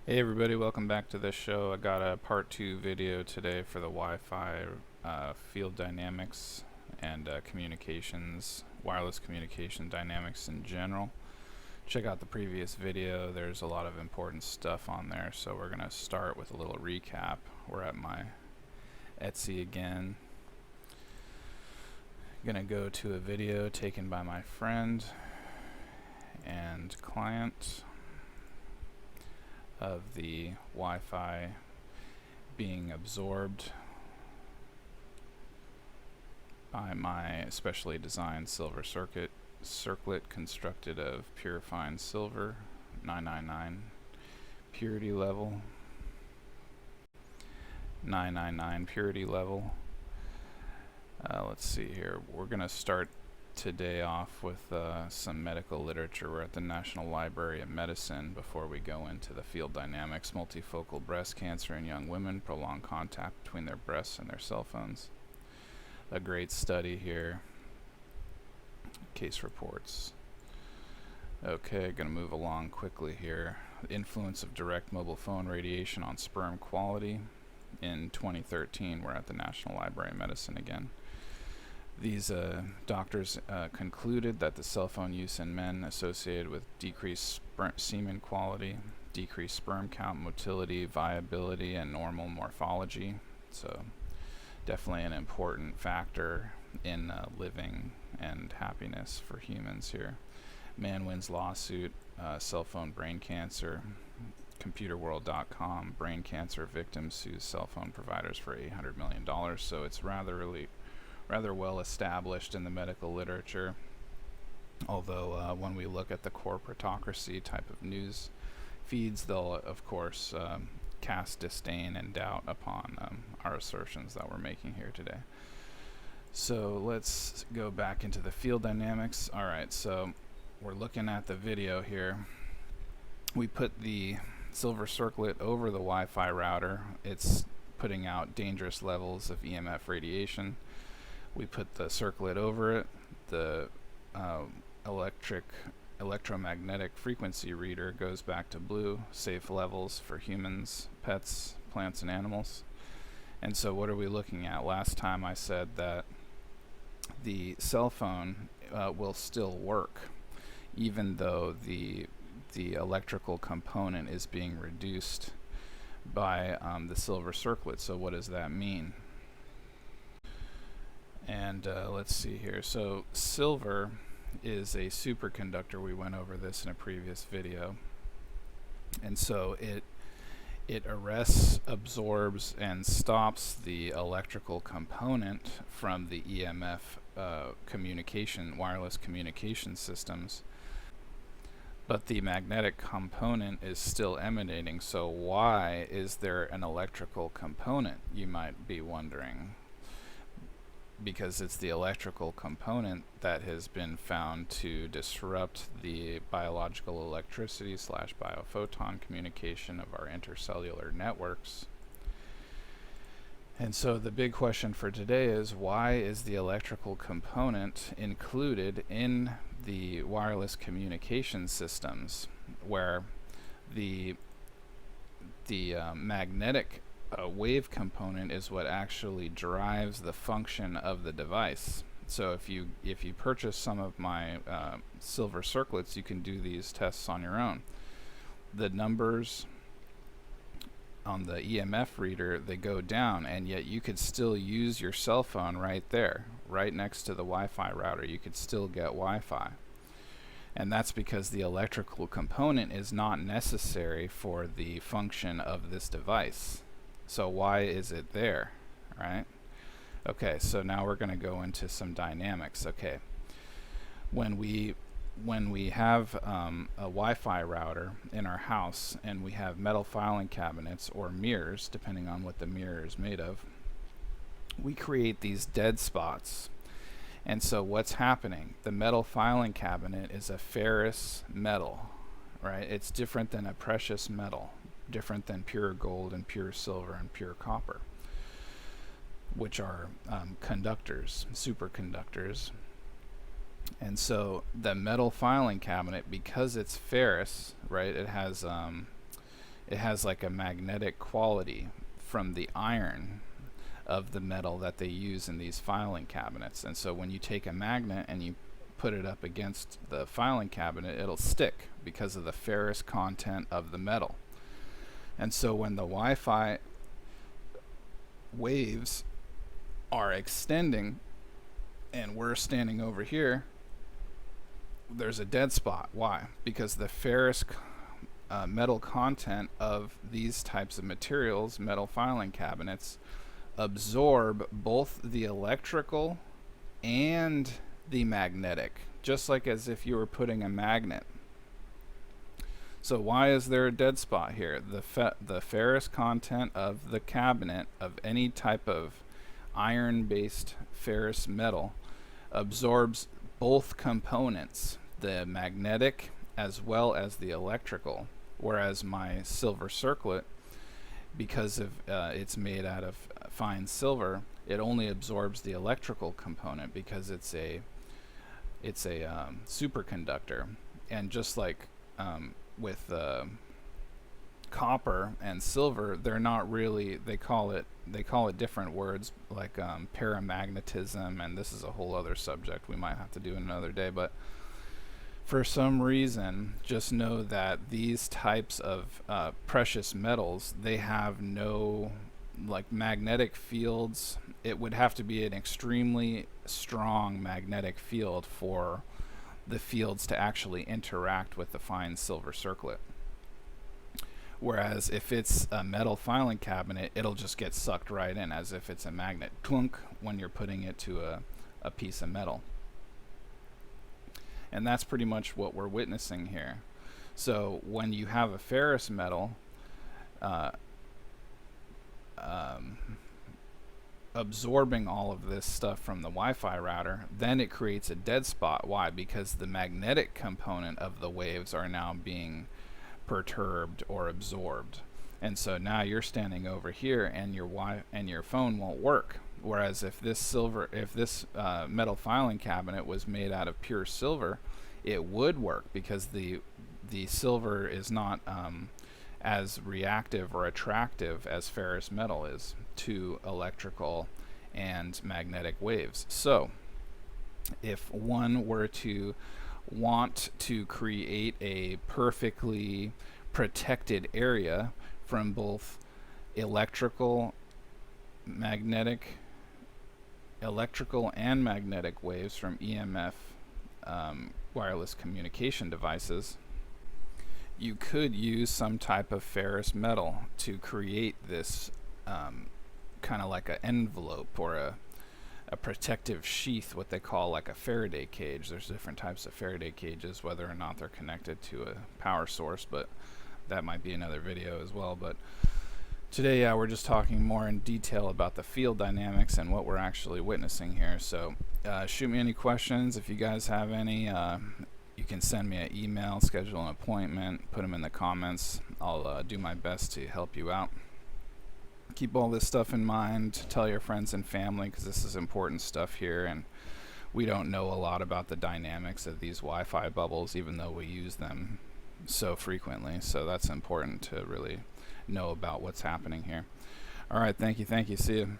Hey everybody, welcome back to this show. I got a part 2 video today for the Wi-Fi field dynamics and communications, wireless communication dynamics in general. Check out the previous video. There's a lot of important stuff on there, so we're going to start with a little recap. We're at my Etsy again. I'm going to go to a video taken by my friend and client of the Wi-Fi being absorbed by my specially designed silver circlet constructed of pure fine silver, 999 purity level, 999 purity level. Let's see here. We're going to start today off with some medical literature. We're at the National Library of Medicine before we go into the field dynamics. Multifocal breast cancer in young women, prolonged contact between their breasts and their cell phones. A great study here. Case reports. Okay, going to move along quickly here. The influence of direct mobile phone radiation on sperm quality. In 2013, we're at the National Library of Medicine again. These doctors concluded that the cell phone use in men associated with decreased semen quality, decreased sperm count, motility, viability, and normal morphology. So definitely an important factor in living and happiness for humans here. Man wins lawsuit, cell phone brain cancer, computerworld.com, brain cancer victims sues cell phone providers for $800 million. So it's rather well established in the medical literature, although when we look at the corporatocracy type of news feeds, they'll of course cast disdain and doubt upon our assertions that we're making here today. So let's go back into the field dynamics. Alright, so we're looking at the video here. We put the silver circlet over the Wi-Fi router. It's putting out dangerous levels of EMF radiation. We put the circlet over it. The electromagnetic frequency reader goes back to blue, safe levels for humans, pets, plants, and animals. And so what are we looking at? Last time I said that the cell phone will still work, even though the electrical component is being reduced by the silver circlet. So what does that mean? And let's see here. So silver is a superconductor. We went over this in a previous video. And so it arrests, absorbs, and stops the electrical component from the EMF wireless communication systems. But the magnetic component is still emanating. So why is there an electrical component, you might be wondering? Because it's the electrical component that has been found to disrupt the biological electricity / biophoton communication of our intercellular networks. And so the big question for today is, why is the electrical component included in the wireless communication systems, where the magnetic wave component is what actually drives the function of the device? So if you purchase some of my silver circlets, you can do these tests on your own. The numbers on the EMF reader, they go down, and yet you could still use your cell phone right there, right next to the Wi-Fi router. You could still get Wi-Fi. And that's because the electrical component is not necessary for the function of this device. So why is it there, right? Okay, so now we're going to go into some dynamics. Okay, when we have a Wi-Fi router in our house and we have metal filing cabinets or mirrors, depending on what the mirror is made of, we create these dead spots. And so what's happening? The metal filing cabinet is a ferrous metal, right? It's different than a precious metal, different than pure gold and pure silver and pure copper, which are conductors, superconductors. And so the metal filing cabinet, because it's ferrous, right, it has it has like a magnetic quality from the iron of the metal that they use in these filing cabinets. And so when you take a magnet and you put it up against the filing cabinet, it'll stick because of the ferrous content of the metal. And so when the Wi-Fi waves are extending and we're standing over here, there's a dead spot. Why? Because the ferrous metal content of these types of materials, metal filing cabinets, absorb both the electrical and the magnetic, just like as if you were putting a magnet. So why is there a dead spot here? The ferrous content of the cabinet of any type of iron-based ferrous metal absorbs both components, the magnetic as well as the electrical, whereas my silver circlet, because of it's made out of fine silver, it only absorbs the electrical component because it's a superconductor. And just like with copper and silver, they're not really, they call it different words, like paramagnetism, and this is a whole other subject we might have to do another day. But for some reason, just know that these types of precious metals, they have no like magnetic fields. It would have to be an extremely strong magnetic field for the fields to actually interact with the fine silver circlet. Whereas if it's a metal filing cabinet, it'll just get sucked right in as if it's a magnet, clunk, when you're putting it to a piece of metal. And that's pretty much what we're witnessing here. So when you have a ferrous metal absorbing all of this stuff from the Wi-Fi router, then it creates a dead spot. Why? Because the magnetic component of the waves are now being perturbed or absorbed. And so now you're standing over here and your phone won't work. Whereas if this metal filing cabinet was made out of pure silver, it would work, because the silver is not as reactive or attractive as ferrous metal is to electrical and magnetic waves. So if one were to want to create a perfectly protected area from both electrical and magnetic waves from EMF wireless communication devices, you could use some type of ferrous metal to create this kind of like an envelope or a protective sheath, what they call like a Faraday cage. There's different types of Faraday cages, whether or not they're connected to a power source, but that might be another video as well. But today, we're just talking more in detail about the field dynamics and what we're actually witnessing here. So shoot me any questions. If you guys have any, you can send me an email, schedule an appointment, put them in the comments. I'll do my best to help you out. Keep all this stuff in mind. Tell your friends and family, because this is important stuff here, and we don't know a lot about the dynamics of these Wi-Fi bubbles, even though we use them so frequently. So that's important to really know about what's happening here. All right, thank you. See you.